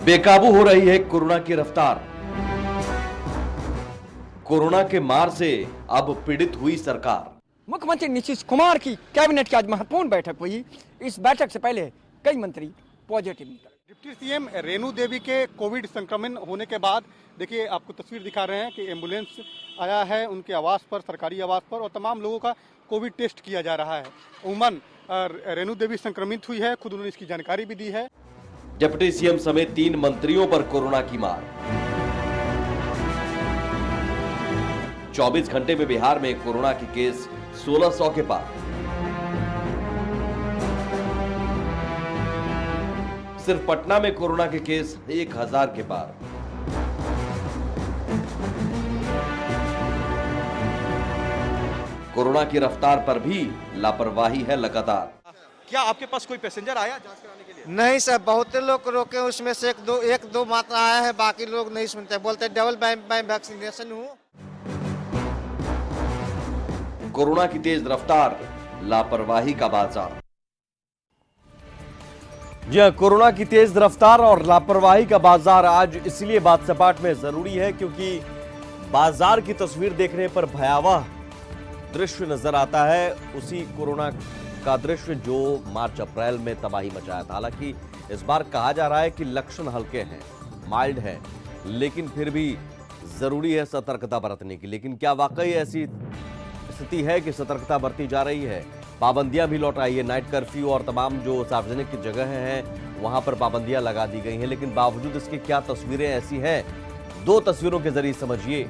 बेकाबू हो रही है कोरोना की रफ्तार। कोरोना के मार से अब पीड़ित हुई सरकार। मुख्यमंत्री नीतीश कुमार की कैबिनेट की आज महत्वपूर्ण बैठक हुई। इस बैठक से पहले कई मंत्री पॉजिटिव निकले। डिप्टी सीएम रेणु देवी के कोविड संक्रमण होने के बाद देखिए आपको तस्वीर दिखा रहे हैं कि एम्बुलेंस आया है उनके आवास पर, सरकारी आवास पर, और तमाम लोगों का कोविड टेस्ट किया जा रहा है। उमन रेणु देवी संक्रमित हुई है, खुद उन्होंने इसकी जानकारी भी दी है। डिप्टी सीएम समेत 3 मंत्रियों पर कोरोना की मार। 24 घंटे में बिहार में कोरोना के केस 1600 के पार। सिर्फ पटना में कोरोना के केस 1000 के पार। कोरोना की रफ्तार पर भी लापरवाही है लगातार। क्या आपके पास कोई पैसेंजर आया जांच कराने के लिए? नहीं सर, बहुत लोग रोके, उसमें से एक दो मात्रा आया है, बाकी लोग नहीं सुनते, बोलते डबल वैक्सीनेशन हूँ। कोरोना की तेज रफ्तार, लापरवाही का बाजार। जी हां, कोरोना की तेज रफ्तार और लापरवाही का बाजार आज इसलिए बात सपाट में जरूरी है क्योंकि बाजार की तस्वीर देखने पर भयावह दृश्य नजर आता है। उसी कोरोना का दृश्य जो मार्च अप्रैल में तबाही मचाया था। हालांकि इस बार कहा जा रहा है कि लक्षण हल्के हैं, माइल्ड है, लेकिन फिर भी जरूरी है सतर्कता बरतने की। लेकिन क्या वाकई ऐसी स्थिति है कि सतर्कता बरती जा रही है? पाबंदियां भी लौट आई है। नाइट कर्फ्यू और तमाम जो सार्वजनिक जगह हैं वहां पर पाबंदियां लगा दी गई हैं, लेकिन बावजूद इसके क्या तस्वीरें ऐसी हैं? 2 तस्वीरों के जरिए समझिए,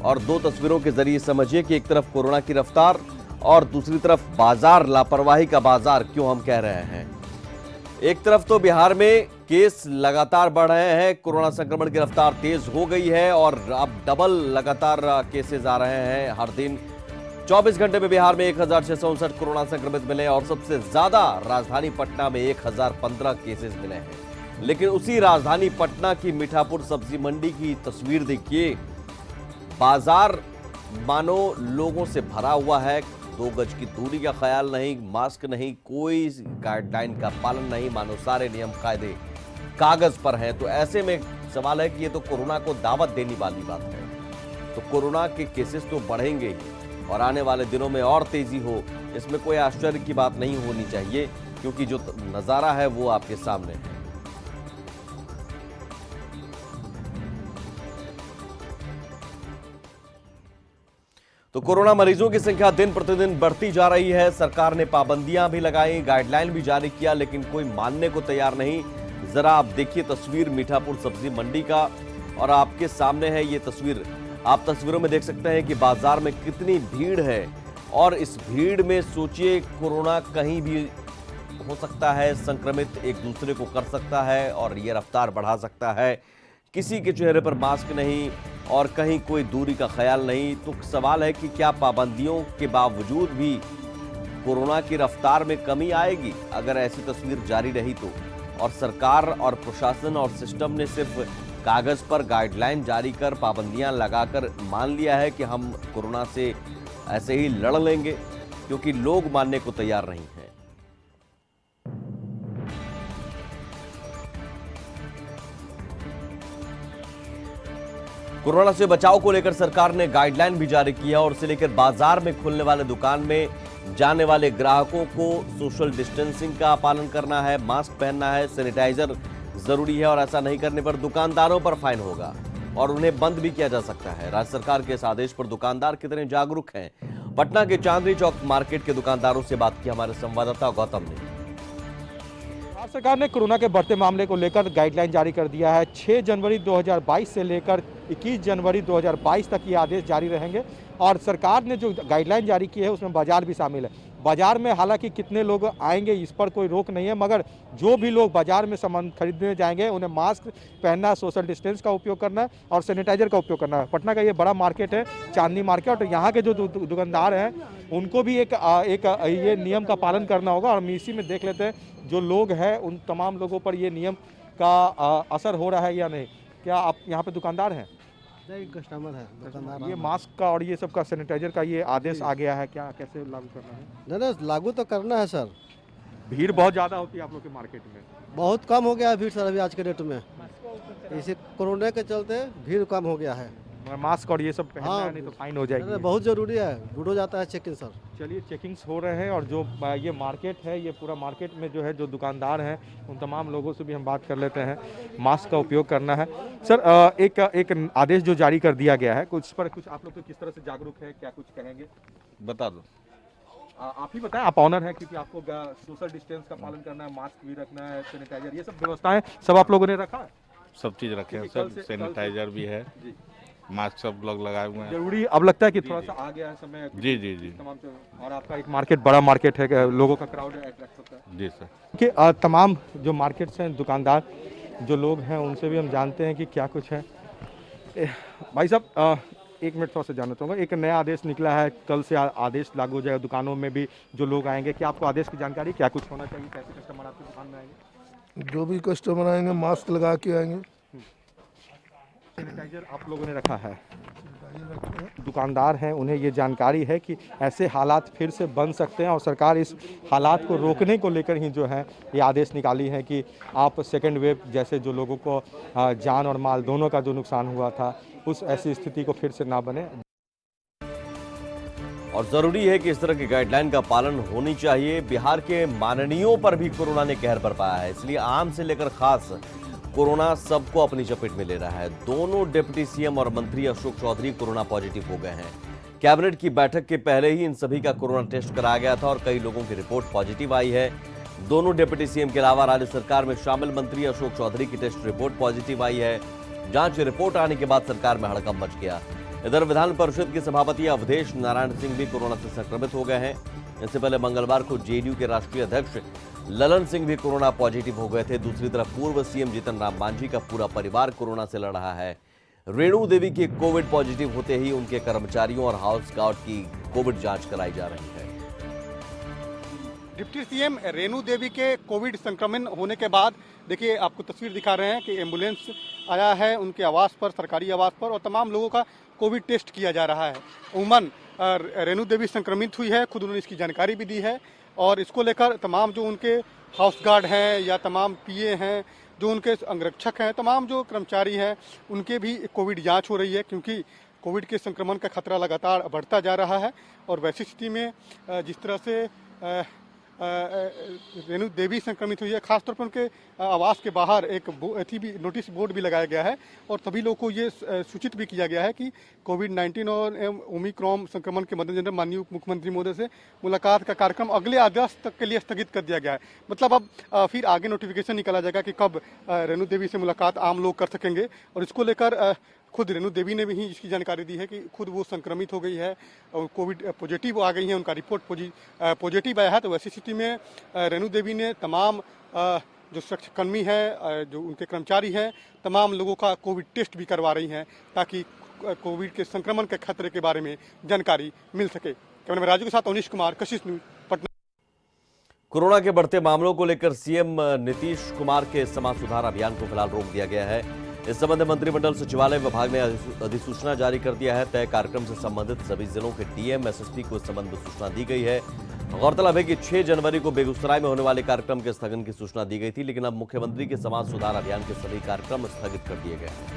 और 2 तस्वीरों के जरिए समझिए कि एक तरफ कोरोना की रफ्तार और दूसरी तरफ बाजार, लापरवाही का बाजार क्यों हम कह रहे हैं। एक तरफ तो बिहार में केस लगातार बढ़ रहे हैं, कोरोना संक्रमण की रफ्तार तेज हो गई है और अब डबल लगातार केसेस आ रहे हैं हर दिन। 24 घंटे में बिहार में 1659 कोरोना संक्रमित मिले और सबसे ज्यादा राजधानी पटना में 1015 केसेस मिले हैं। लेकिन उसी राजधानी पटना की मीठापुर सब्जी मंडी की तस्वीर देखिए। बाजार मानो लोगों से भरा हुआ है। 2 गज की दूरी का ख्याल नहीं, मास्क नहीं, कोई गाइडलाइन का पालन नहीं, मानो सारे नियम कायदे कागज पर हैं। तो ऐसे में सवाल है कि ये तो कोरोना को दावत देने वाली बात है। तो कोरोना के केसेस तो बढ़ेंगे ही और आने वाले दिनों में और तेजी हो, इसमें कोई आश्चर्य की बात नहीं होनी चाहिए, क्योंकि जो नजारा है वो आपके सामने है। तो कोरोना मरीजों की संख्या दिन प्रतिदिन बढ़ती जा रही है। सरकार ने पाबंदियां भी लगाई, गाइडलाइन भी जारी किया, लेकिन कोई मानने को तैयार नहीं। जरा आप देखिए तस्वीर मीठापुर सब्जी मंडी का, और आपके सामने है ये तस्वीर। आप तस्वीरों में देख सकते हैं कि बाजार में कितनी भीड़ है, और इस भीड़ में सोचिए कोरोना कहीं भी हो सकता है, संक्रमित एक दूसरे को कर सकता है और ये रफ्तार बढ़ा सकता है। किसी के चेहरे पर मास्क नहीं और कहीं कोई दूरी का ख्याल नहीं। तो सवाल है कि क्या पाबंदियों के बावजूद भी कोरोना की रफ्तार में कमी आएगी अगर ऐसी तस्वीर जारी रही तो? और सरकार और प्रशासन और सिस्टम ने सिर्फ कागज पर गाइडलाइन जारी कर, पाबंदियां लगाकर मान लिया है कि हम कोरोना से ऐसे ही लड़ लेंगे, क्योंकि लोग मानने को तैयार नहीं हैं। कोरोना से बचाव को लेकर सरकार ने गाइडलाइन भी जारी किया और इसे लेकर बाजार में खुलने वाले दुकान में जाने वाले ग्राहकों को सोशल डिस्टेंसिंग का पालन करना है, मास्क पहनना है, सैनिटाइजर जरूरी है, और ऐसा नहीं करने पर दुकानदारों पर फाइन होगा और उन्हें बंद भी किया जा सकता है। राज्य सरकार के इस आदेश पर दुकानदार कितने जागरूक हैं? पटना के चांदनी चौक मार्केट के दुकानदारों से बात की हमारे संवाददाता गौतम ने। राज्य सरकार ने कोरोना के बढ़ते मामले को लेकर गाइडलाइन जारी कर दिया है। 6 जनवरी 2022 से लेकर 21 जनवरी 2022 तक ये आदेश जारी रहेंगे, और सरकार ने जो गाइडलाइन जारी की है उसमें बाजार भी शामिल है। बाजार में हालांकि कितने लोग आएंगे इस पर कोई रोक नहीं है, मगर जो भी लोग बाजार में सामान खरीदने जाएंगे उन्हें मास्क पहनना, सोशल डिस्टेंस का उपयोग करना है और सैनिटाइजर का उपयोग करना है। पटना का ये बड़ा मार्केट है, चांदनी मार्केट, और यहाँ के जो दुकानदार हैं उनको भी एक ये नियम का पालन करना होगा। और हम इसी में देख लेते हैं जो लोग हैं उन तमाम लोगों पर ये नियम का असर हो रहा है या नहीं। क्या आप यहाँ पे दुकानदार हैं? कस्टमर है दुकानदार। ये मास्क का और ये सब का सैनिटाइजर का ये आदेश आ गया है, क्या कैसे लागू करना है? नहीं, लागू तो करना है सर। भीड़ बहुत ज़्यादा होती है आप लोग के मार्केट में? बहुत कम हो गया है भीड़ सर अभी आज के डेट में। इसे कोरोना के चलते भीड़ कम हो गया है। मास्क और ये सब पहनना हाँ, है, नहीं तो फाइन हो अरे जाएगी। बहुत ज़रूरी है, जुड़ो जाता है चेक इन सर। चलिए, चेकिंग्स हो रहे हैं और जो ये मार्केट है, ये पूरा मार्केट में जो है जो दुकानदार हैं उन तमाम लोगों से भी हम बात कर लेते हैं। मास्क का उपयोग करना है। सर, एक आदेश जो जारी कर दिया गया है, कुछ पर कुछ आप लोग तो किस तरह से जागरूक है, क्या कुछ कहेंगे? बता दो। आप ही बताएं, आप ऑनर हैं, क्योंकि आपको सोशल डिस्टेंस का पालन करना है, मास्क भी रखना है, सैनिटाइजर, ये सब व्यवस्थाएं सब आप लोगों ने रखा है? सब चीज़ रखे हैं, कल सब से- सैनिटाइजर भी है, जी। मास्क सब लोग लगाए हुए हैं। जरूरी अब लगता है कि थोड़ा सा आ गया है समय। जी जी जी तमाम और आपका एक मार्केट, बड़ा मार्केट है, लोगों का क्राउड अट्रैक्ट होता है जी सर। कि तमाम जो मार्केट्स हैं, दुकानदार जो लोग हैं, उनसे भी हम जानते हैं कि क्या कुछ है। भाई साहब, एक मिनट थोड़ा सा जानना चाहूँगा। एक नया आदेश निकला है, कल से आदेश लागू हो जाएगा, दुकानों में भी जो लोग आएंगे, क्या आपको आदेश की जानकारी, क्या कुछ होना चाहिए, कैसे कस्टमर आपकी दुकान में आएंगे? जो भी कस्टमर आएंगे मास्क लगा के आएंगे। सैनिटाइजर आप लोगों ने रखा है? दुकानदार हैं, उन्हें ये जानकारी है कि ऐसे हालात फिर से बन सकते हैं और सरकार इस हालात को रोकने को लेकर ही जो है ये आदेश निकाली है कि आप सेकेंड वेव जैसे जो लोगों को जान और माल दोनों का जो नुकसान हुआ था, उस ऐसी स्थिति को फिर से ना बने। और जरूरी है कि इस तरह की गाइडलाइन का पालन होनी चाहिए। बिहार के माननीयों पर भी कोरोना ने कहर बरपाया है, इसलिए आम से लेकर खास कोरोना सबको अपनी चपेट में ले रहा है। दोनों डिप्टी सीएम और मंत्री अशोक चौधरी कोरोना पॉजिटिव हो गए हैं। कैबिनेट की बैठक के पहले ही इन सभी का कोरोना टेस्ट कराया गया था और कई लोगों की रिपोर्ट पॉजिटिव आई है। दोनों डिप्टी सीएम के अलावा राज्य सरकार में शामिल मंत्री अशोक चौधरी की टेस्ट रिपोर्ट पॉजिटिव आई है। जांच रिपोर्ट आने के बाद सरकार में हड़कंप मच गया। इधर विधान परिषद के सभापति अवधेश नारायण सिंह भी कोरोना से संक्रमित हो गए हैं। इससे पहले मंगलवार को जेडीयू के राष्ट्रीय अध्यक्ष ललन सिंह भी कोरोना पॉजिटिव हो गए थे। दूसरी तरफ पूर्व सीएम जीतन राम मांझी का पूरा परिवार कोरोना से लड़ रहा है। रेणु देवी की कोविड पॉजिटिव होते ही उनके कर्मचारियों और हाउस गार्ड की कोविड जांच कराई जा रही है। डिप्टी सीएम रेणु देवी के कोविड संक्रमण होने के बाद देखिए आपको तस्वीर दिखा रहे हैं कि एम्बुलेंस आया है उनके आवास पर, सरकारी आवास पर, और तमाम लोगों का कोविड टेस्ट किया जा रहा है। उमन रेणु देवी संक्रमित हुई है, खुद उन्होंने इसकी जानकारी भी दी है और इसको लेकर तमाम जो उनके हाउस गार्ड हैं या तमाम पीए हैं, जो उनके अंगरक्षक हैं, तमाम जो कर्मचारी हैं, उनके भी कोविड जांच हो रही है, क्योंकि कोविड के संक्रमण का खतरा लगातार बढ़ता जा रहा है। और वैसी स्थिति में जिस तरह से रेणु देवी संक्रमित हुई है, खासतौर पर उनके आवास के बाहर एक भी नोटिस बोर्ड भी लगाया गया है और सभी लोगों को ये सूचित भी किया गया है कि कोविड-19 और ओमिक्रॉन संक्रमण के मद्देनजर माननीय मुख्यमंत्री महोदय से मुलाकात का कार्यक्रम अगले आदेश तक के लिए स्थगित कर दिया गया है। मतलब अब फिर आगे नोटिफिकेशन निकाला जाएगा कि कब रेणु देवी से मुलाकात आम लोग कर सकेंगे। और इसको लेकर खुद रेणु देवी ने भी इसकी जानकारी दी है कि खुद वो संक्रमित हो गई है और कोविड पॉजिटिव आ गई है, उनका रिपोर्ट पॉजिटिव आया है। तो वैसी स्थिति में रेणु देवी ने तमाम जो सुरक्षाकर्मी है, जो उनके कर्मचारी हैं, तमाम लोगों का कोविड टेस्ट भी करवा रही हैं ताकि कोविड के संक्रमण के खतरे के बारे में जानकारी मिल सके। कैमरामैन राजू के साथ अवनीश कुमार, कशिश न्यूज, पटना। कोरोना के बढ़ते मामलों को लेकर सीएम नीतीश कुमार के समाज सुधार अभियान को फिलहाल रोक दिया गया है। इस संबंध में मंत्रिमंडल सचिवालय विभाग ने अधिसूचना जारी कर दिया है। तय कार्यक्रम से संबंधित सभी जिलों के डीएम एसएसपी को इस संबंध में सूचना दी गई है। गौरतलब है कि 6 जनवरी को बेगूसराय में होने वाले कार्यक्रम के स्थगन की सूचना दी गई थी, लेकिन अब मुख्यमंत्री के समाज सुधार अभियान के सभी कार्यक्रम स्थगित कर दिए गए हैं।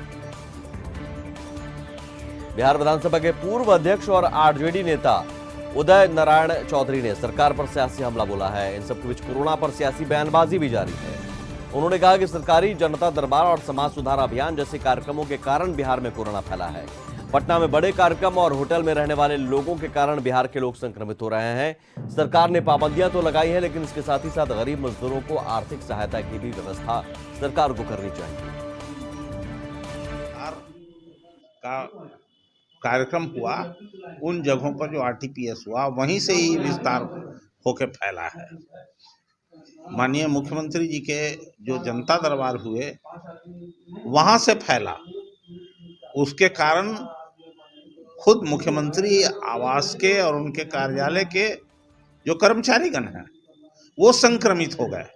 बिहार विधानसभा के पूर्व अध्यक्ष और आरजेडी नेता उदय नारायण चौधरी ने सरकार पर सियासी हमला बोला है। इन सबके बीच कोरोना पर सियासी बयानबाजी भी जारी है। उन्होंने कहा कि सरकारी जनता दरबार और समाज सुधार अभियान जैसे कार्यक्रमों के कारण बिहार में कोरोना फैला है। पटना में बड़े कार्यक्रम और होटल में रहने वाले लोगों के कारण बिहार के लोग संक्रमित हो रहे हैं। सरकार ने पाबंदियां तो लगाई है, लेकिन इसके साथ ही साथ गरीब मजदूरों को आर्थिक सहायता की भी व्यवस्था सरकार को करनी चाहिए। का कार्यक्रम हुआ उन जगहों पर जो आरटीपीएस हुआ वहीं से ही विस्तार होकर फैला है। माननीय मुख्यमंत्री जी के जो जनता दरबार हुए वहां से फैला, उसके कारण खुद मुख्यमंत्री आवास के और उनके कार्यालय के जो कर्मचारीगण हैं वो संक्रमित हो गए।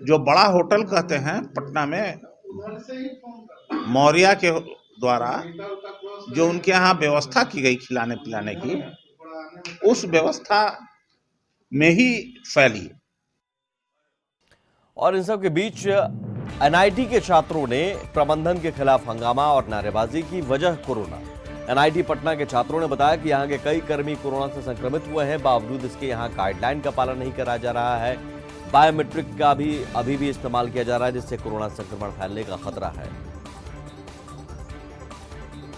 जो बड़ा होटल कहते हैं पटना में मौर्या के द्वारा जो उनके यहाँ व्यवस्था की गई खिलाने पिलाने की, उस व्यवस्था में ही फैली। और इन सब के बीच एनआईटी के छात्रों ने प्रबंधन के खिलाफ हंगामा और नारेबाजी की, वजह कोरोना। एनआईटी पटना के छात्रों ने बताया कि यहां के कई कर्मी कोरोना से संक्रमित हुए हैं, बावजूद इसके यहां गाइडलाइन का पालन नहीं करा जा रहा है। बायोमेट्रिक का भी अभी भी इस्तेमाल किया जा रहा है, जिससे कोरोना संक्रमण फैलने का खतरा है।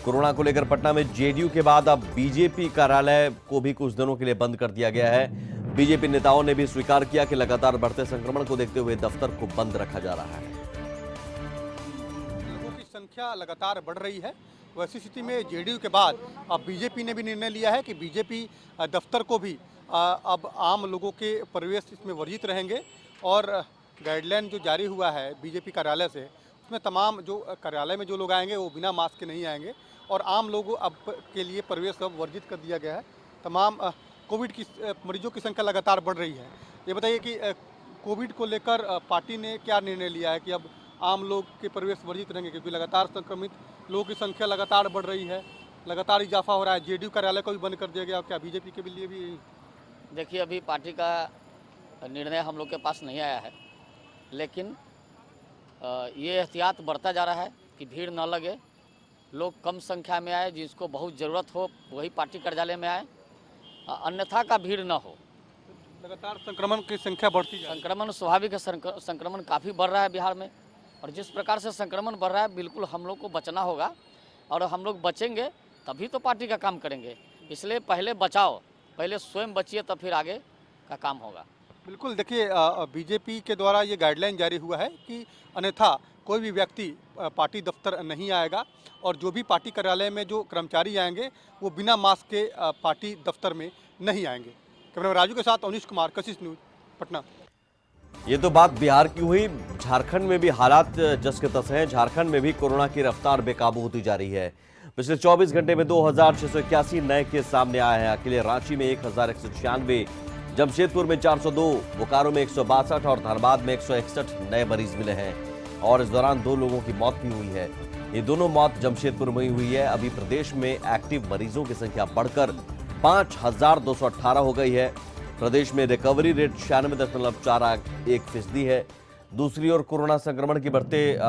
कोरोना को लेकर पटना में जेडीयू के बाद अब बीजेपी कार्यालय को भी कुछ दिनों के लिए बंद कर दिया गया है। बीजेपी नेताओं ने भी स्वीकार किया कि लगातार बढ़ते संक्रमण को देखते हुए दफ्तर को बंद रखा जा रहा है। लोगों की संख्या लगातार बढ़ रही है, वैसी स्थिति में जेडीयू के बाद अब बीजेपी ने भी निर्णय लिया है कि बीजेपी दफ्तर को भी अब आम लोगों के प्रवेश इसमें वर्जित रहेंगे और गाइडलाइन जो जारी हुआ है बीजेपी कार्यालय से, उसमें तमाम जो कार्यालय में जो लोग आएंगे वो बिना मास्क के नहीं आएंगे और आम लोगों अब के लिए प्रवेश अब वर्जित कर दिया गया है। तमाम कोविड की मरीजों की संख्या लगातार बढ़ रही है। ये बताइए कि कोविड को लेकर पार्टी ने क्या निर्णय लिया है कि अब आम लोग के प्रवेश वर्जित रहेंगे, क्योंकि लगातार संक्रमित लोगों की संख्या लगातार बढ़ रही है, लगातार इजाफा हो रहा है। जेडीयू कार्यालय को भी बंद कर दिया गया, क्या बीजेपी के लिए भी? देखिए, अभी पार्टी का निर्णय हम लोग के पास नहीं आया है, लेकिन ये एहतियात बढ़ता जा रहा है कि भीड़ न लगे, लोग कम संख्या में आए, जिसको बहुत ज़रूरत हो वही पार्टी कार्यालय में आए, अन्यथा का भीड़ न हो। लगातार संक्रमण की संख्या बढ़ती है। संक्रमण स्वाभाविक है, संक्रमण काफ़ी बढ़ रहा है बिहार में, और जिस प्रकार से संक्रमण बढ़ रहा है बिल्कुल हम लोग को बचना होगा, और हम लोग बचेंगे तभी तो पार्टी का काम करेंगे। इसलिए पहले बचाओ, पहले स्वयं बचिए तब फिर आगे का काम होगा। बिल्कुल, देखिए बीजेपी के द्वारा ये गाइडलाइन जारी हुआ है कि अन्यथा कोई भी व्यक्ति पार्टी दफ्तर नहीं आएगा और जो भी पार्टी कार्यालय में जो कर्मचारी आएंगे वो बिना मास्क के पार्टी दफ्तर में नहीं आएंगे। कैमरामैन राजू के साथ अनिश कुमार, कशिश न्यूज, पटना। ये तो बात बिहार की हुई। झारखंड में भी हालात जस के तस हैं। झारखंड में भी कोरोना की रफ्तार बेकाबू होती जा रही है। पिछले 24 घंटे में 2681 नए केस सामने आए हैं। अकेले रांची में 1196, जमशेदपुर में 402, बोकारो में 162 और धनबाद में 161 नए मरीज मिले हैं। और इस दौरान 2 लोगों की मौत भी हुई है। ये दोनों मौत जमशेदपुर में हुई है। अभी प्रदेश में एक्टिव मरीजों की संख्या बढ़कर 5218 हो गई है। प्रदेश में रिकवरी रेट 96.41% है। दूसरी ओर कोरोना संक्रमण की बढ़ते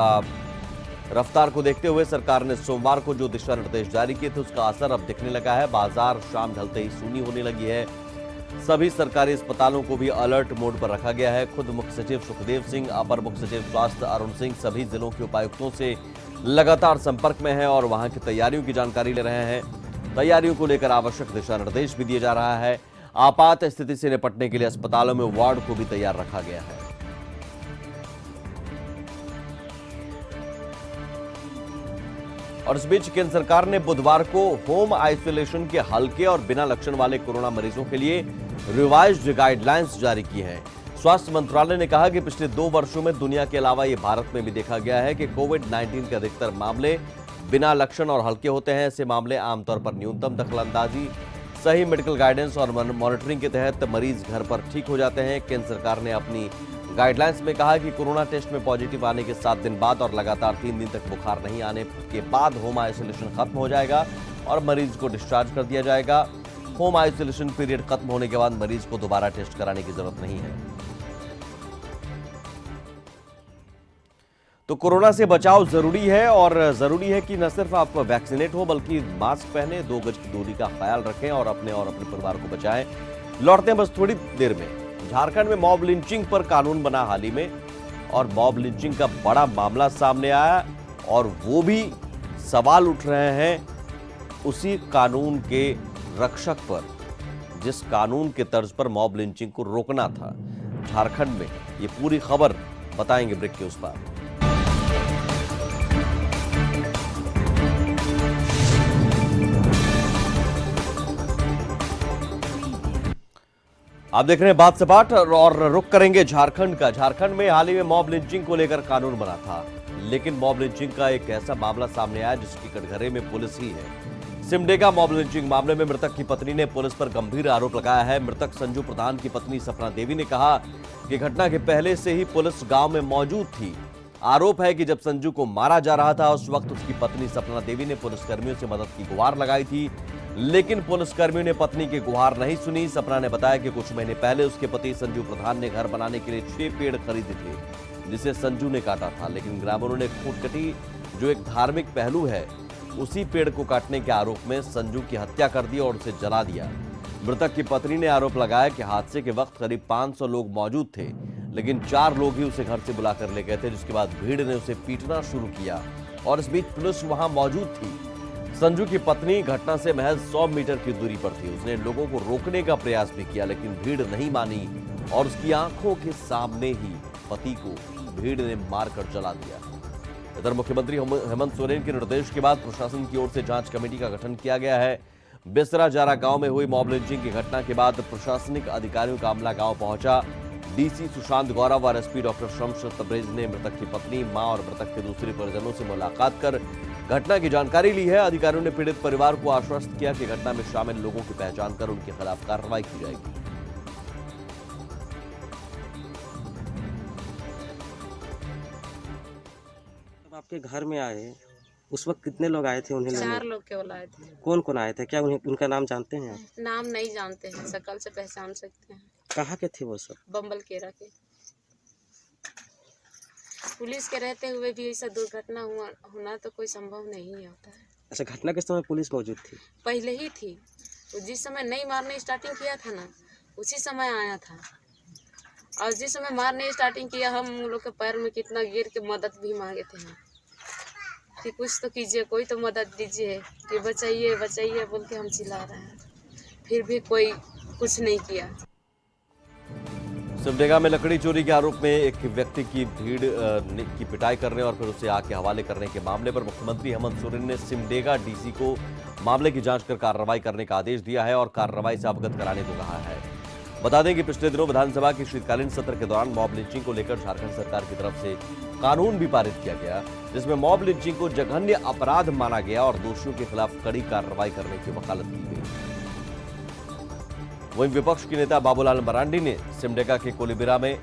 रफ्तार को देखते हुए सरकार ने सोमवार को जो दिशा निर्देश जारी किए थे उसका असर अब दिखने लगा है। बाजार शाम ढलते ही सूनी होने लगी है। सभी सरकारी अस्पतालों को भी अलर्ट मोड पर रखा गया है। खुद मुख्य सचिव सुखदेव सिंह, अपर मुख्य सचिव स्वास्थ्य अरुण सिंह सभी जिलों के उपायुक्तों से लगातार संपर्क में हैं और वहां की तैयारियों की जानकारी ले रहे हैं। तैयारियों को लेकर आवश्यक दिशा निर्देश भी दिए जा रहा है। आपात स्थिति से निपटने के लिए अस्पतालों में वार्ड को भी तैयार रखा गया है। और इस बीच केंद्र सरकार ने बुधवार को होम आइसोलेशन के हल्के और बिना लक्षण वाले कोरोना मरीजों के लिए रिवाइज्ड गाइडलाइंस जारी की हैं। स्वास्थ्य मंत्रालय ने कहा कि पिछले 2 वर्षों में दुनिया के अलावा ये भारत में भी देखा गया है कि कोविड-19 के अधिकतर मामले बिना लक्षण और हल्के होते हैं। ऐसे मामले आमतौर पर न्यूनतम दखलंदाजी, सही मेडिकल गाइडेंस और मॉनिटरिंग के तहत मरीज घर पर ठीक हो जाते हैं। केंद्र सरकार ने अपनी गाइडलाइंस में कहा कि कोरोना टेस्ट में पॉजिटिव आने के 7 दिन बाद और लगातार 3 दिन तक बुखार नहीं आने के बाद होम आइसोलेशन खत्म हो जाएगा और मरीज को डिस्चार्ज कर दिया जाएगा। होम आइसोलेशन पीरियड खत्म होने के बाद मरीज को दोबारा टेस्ट कराने की जरूरत नहीं है। तो कोरोना से बचाव जरूरी है और जरूरी है कि न सिर्फ आप वैक्सीनेट हो बल्कि मास्क पहने, 2 गज की दूरी का ख्याल रखें और अपने परिवार को बचाएं। लौटते हैं बस थोड़ी देर में। झारखंड में मॉब लिंचिंग पर कानून बना हाल ही में और मॉब लिंचिंग का बड़ा मामला सामने आया और वो भी सवाल उठ रहे हैं उसी कानून के रक्षक पर जिस कानून के तर्ज पर मॉब लिंचिंग को रोकना था झारखंड में। ये पूरी खबर बताएंगे ब्रेक के उस पार। आप देख रहे हैं बात सपाट और रुक करेंगे झारखंड का। झारखंड में हाल ही में मॉब लिंचिंग को लेकर कानून बना था, लेकिन मॉब लिंचिंग का एक ऐसा मामला सामने आया जिसकी कटघरे में पुलिस ही है। सिमडेगा मॉब लिंचिंग मामले में मृतक की पत्नी ने पुलिस पर गंभीर आरोप लगाया है। मृतक संजू प्रधान की पत्नी सपना देवी ने कहा कि घटना के पहले से ही पुलिस गांव में मौजूद थी। आरोप है कि जब संजू को मारा जा रहा था उस वक्त उसकी पत्नी सपना देवी ने पुलिसकर्मियों से मदद की गुहार लगाई थी, लेकिन पुलिसकर्मियों ने पत्नी की गुहार नहीं सुनी। सपना ने बताया कि कुछ महीने पहले उसके पति संजू प्रधान ने घर बनाने के लिए 6 पेड़ खरीदे थे। जिसे संजू ने काटा था, लेकिन ग्रामीणों ने खूंटकटी, जो एक धार्मिक पहलू है, उसी पेड़ को काटने के आरोप में संजू की हत्या कर दी और उसे जला दिया। मृतक की पत्नी ने आरोप लगाया कि हादसे के वक्त करीब 500 लोग मौजूद थे, लेकिन 4 लोग ही उसे घर से बुलाकर ले गए थे, जिसके बाद भीड़ ने उसे पीटना शुरू किया और इस बीच पुलिस वहां मौजूद थी। संजू की पत्नी घटना से महज 100 मीटर की दूरी पर थी। उसने लोगों को रोकने का प्रयास भी किया, लेकिन भीड़ नहीं मानी और उसकी आंखों के सामने ही पति को भीड़ ने मारकर जला दिया। इधर मुख्यमंत्री हेमंत सोरेन के निर्देश के बाद प्रशासन की ओर से जांच कमेटी का गठन किया गया है। बेसरा जारा गांव में हुई मॉब लिंचिंग की घटना के बाद प्रशासनिक अधिकारियों का अमला गांव पहुंचा। डीसी सुशांत गौरव और एसपी डॉक्टर शमशद तब्रेज ने मृतक की पत्नी, मां और मृतक के दूसरे परिजनों से मुलाकात कर घटना की जानकारी ली है। अधिकारियों ने पीड़ित परिवार को आश्वस्त किया कि घटना में शामिल लोगों की पहचान कर उनके खिलाफ कार्रवाई की जाएगी। आपके घर में आए उस वक्त कितने लोग आए थे उन्हें लेने? 4 लोग केवल आए थे। कौन कौन आए थे? क्या उन्हें उनका नाम जानते हैं आप? नाम नहीं जानते हैं, शक्ल से पहचान सकते हैं। कहाँ के थे वो सब? बम्बल केरा के। पुलिस के रहते हुए भी ऐसा दुर्घटना होना तो कोई संभव नहीं होता है। अच्छा, घटना के समय पुलिस मौजूद थी? पहले ही थी, तो जिस समय नहीं मारने स्टार्टिंग किया था ना, उसी समय आया था। और जिस समय मारने स्टार्टिंग किया, हम लोग के पैर में कितना गिर के मदद भी मांगे थे हम कि कुछ तो कीजिए, कोई तो मदद दीजिए, कि बचाइए बचाइए बोल के हम चिल्ला रहे हैं, फिर भी कोई कुछ नहीं किया। सिमडेगा में लकड़ी चोरी के आरोप में एक व्यक्ति की भीड़ की पिटाई करने और फिर उसे आग के हवाले करने के मामले पर मुख्यमंत्री हेमंत सोरेन ने सिमडेगा डीसी को मामले की जांच कर कार्रवाई करने का आदेश दिया है और कार्रवाई से अवगत कराने को कहा है। बता दें कि पिछले दिनों विधानसभा के शीतकालीन सत्र के दौरान मॉब लिंचिंग को लेकर झारखंड सरकार की तरफ से कानून भी पारित किया गया, जिसमें मॉब लिंचिंग को जघन्य अपराध माना गया और दोषियों के खिलाफ कड़ी कार्रवाई करने की वकालत की गई। वहीं विपक्ष के नेता बाबूलाल मरांडी ने सिमडेगा के कोलीबिरा में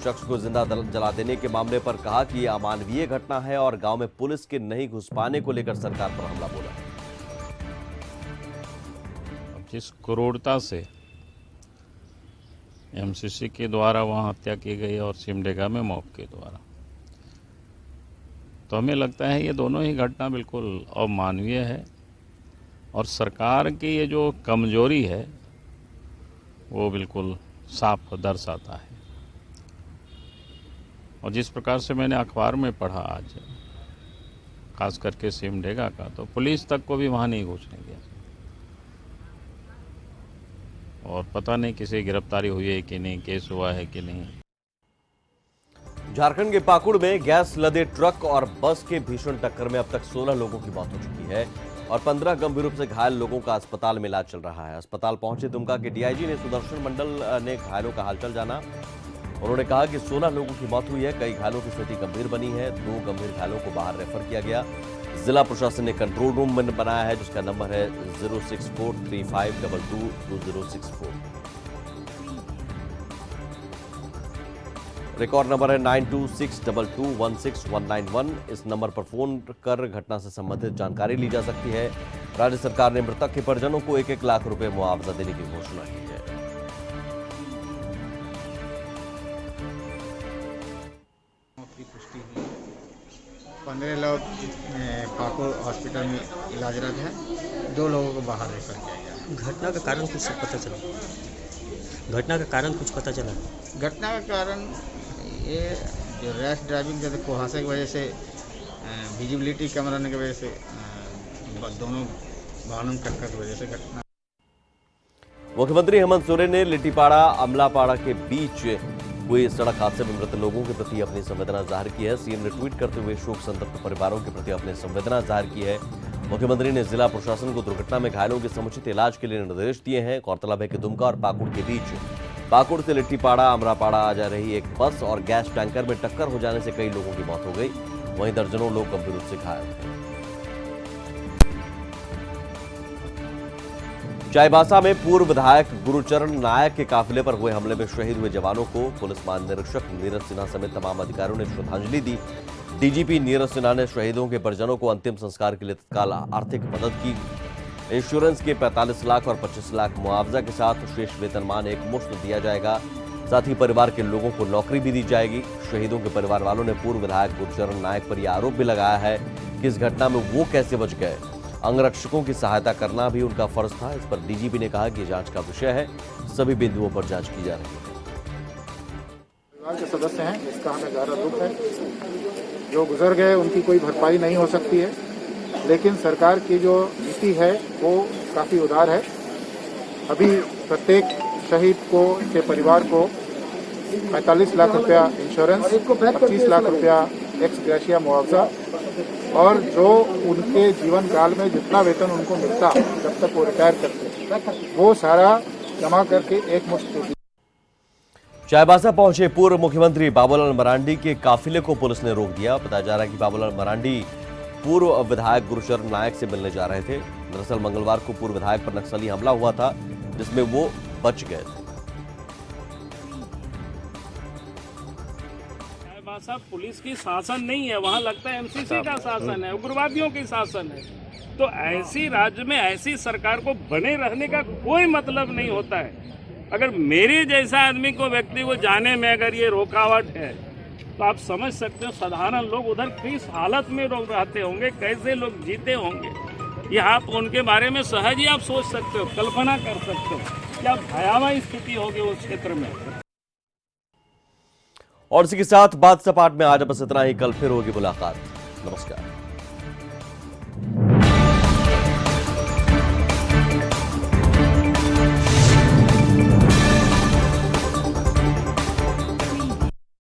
शख्स को जिंदा जला देने के मामले पर कहा कि यह अमानवीय घटना है और गांव में पुलिस के नहीं घुस पाने को लेकर सरकार पर हमला बोला। जिस क्रूरता से एमसीसी के द्वारा वहां हत्या की गई और सिमडेगा में मॉब के द्वारा, तो हमें लगता है ये दोनों ही घटना बिल्कुल अमानवीय है और सरकार की ये जो कमजोरी है वो बिल्कुल साफ दर्शाता है। और जिस प्रकार से मैंने अखबार में पढ़ा आज, खास करके सिमडेगा का, तो पुलिस तक को भी वहाँ नहीं घुसने दिया और पता नहीं किसी गिरफ्तारी हुई है कि नहीं, केस हुआ है कि नहीं। झारखंड के पाकुड़ में गैस लदे ट्रक और बस के भीषण टक्कर में अब तक 16 लोगों की मौत हो चुकी है और 15 गंभीर रूप से घायल लोगों का अस्पताल में इलाज चल रहा है। अस्पताल पहुंचे दुमका के डीआईजी ने सुदर्शन मंडल ने घायलों का हालचाल जाना। उन्होंने कहा कि 16 लोगों की मौत हुई है, कई घायलों की स्थिति गंभीर बनी है, 2 गंभीर घायलों को बाहर रेफर किया गया। जिला प्रशासन ने कंट्रोल रूम बनाया है जिसका नंबर है 06435222064। रिकॉर्ड नंबर है 9262216191। इस नंबर पर फोन कर घटना से संबंधित जानकारी ली जा सकती है। राज्य सरकार ने मृतक के परिजनों को 1-1 लाख रुपए मुआवजा देने की घोषणा की है। पुष्टि हुई 15 लोग पाकुड़ हॉस्पिटल में इलाजरत है, 2 लोगों को बाहर रेफर किया गया। घटना का कारण कुछ पता चला? घटना का कारण कुछ पता चला? घटना का कारण ये जो रैश ड्राइविंग के कुहासे की वजह से, विजिबिलिटी कम रहने की वजह से, दोनों वाहनों की टक्कर की वजह से घटना। मुख्यमंत्री हेमंत सोरेन ने लिट्टीपाड़ा अमलापाड़ा के बीच हुए सड़क हादसे में मृत लोगों के प्रति अपनी संवेदना जाहिर की है। सीएम ने ट्वीट करते हुए शोक संतप्त परिवारों के प्रति अपनी संवेदना जाहिर की है। मुख्यमंत्री ने जिला प्रशासन को दुर्घटना में घायलों के समुचित इलाज के लिए निर्देश दिए हैं। गौरतलब है कि दुमका और पाकुड़ के बीच पाकुड़ से लिट्टीपाड़ा अमरापाड़ा आ जा रही एक बस और गैस टैंकर में टक्कर हो जाने से कई लोगों की मौत हो गई, वहीं दर्जनों लोग गंभीर रूप से घायल हैं। चाईबासा में पूर्व विधायक गुरुचरण नायक के काफिले पर हुए हमले में शहीद हुए जवानों को पुलिस महानिरीक्षक नीरज सिन्हा समेत तमाम अधिकारियों ने श्रद्धांजलि दी। डीजीपी नीरज सिन्हा ने शहीदों के परिजनों को अंतिम संस्कार के लिए तत्काल आर्थिक मदद की। इंश्योरेंस के 45 लाख और 25 लाख मुआवजा के साथ शेष वेतनमान एक मुश्त दिया जाएगा। साथ ही परिवार के लोगों को नौकरी भी दी जाएगी। शहीदों के परिवार वालों ने पूर्व विधायक गुरचरण नायक पर यह आरोप भी लगाया है कि इस घटना में वो कैसे बच गए। अंगरक्षकों की सहायता करना भी उनका फर्ज था। इस पर डीजीपी ने कहा कि जांच का विषय है, सभी बिंदुओं पर जांच की जा रही है। परिवार के सदस्य हैं, इसका हमें गहरा दुख है। जो गुजर गए उनकी कोई भरपाई नहीं हो सकती है, लेकिन सरकार की जो नीति है वो काफ़ी उदार है। अभी प्रत्येक शहीद के परिवार को 45 लाख रुपया इंश्योरेंस, 25 लाख रुपया एक्स ग्रेशिया मुआवजा और जो उनके जीवन काल में जितना वेतन उनको मिलता जब तक वो रिटायर करते वो सारा जमा करके एक मुश्त दे दी। चाईबासा पहुंचे पूर्व मुख्यमंत्री बाबूलाल मरांडी के काफिले को पुलिस ने रोक दिया। बताया जा रहा है कि बाबूलाल मरांडी पूर्व विधायक गुरचरण नायक से मिलने जा रहे थे। दरअसल मंगलवार को पूर्व विधायक पर नक्सली हमला हुआ था, जिसमें वो बच गए थे। चाईबासा पुलिस की शासन नहीं है, वहां लगता है एमसीसी का शासन है, उग्रवादियों की शासन है। तो ऐसी राज्य में ऐसी सरकार को बने रहने का कोई मतलब नहीं होता है। अगर मेरे जैसा आदमी को, व्यक्ति को जाने में अगर ये रुकावट है तो आप समझ सकते हो साधारण लोग उधर किस हालत में लोग रहते होंगे, कैसे लोग जीते होंगे। ये आप उनके बारे में सहज ही आप सोच सकते हो, कल्पना कर सकते हो क्या भयावह स्थिति होगी उस क्षेत्र में। और इसी के साथ बात सपाट में आज बस इतना ही। कल फिर होगी मुलाकात। नमस्कार।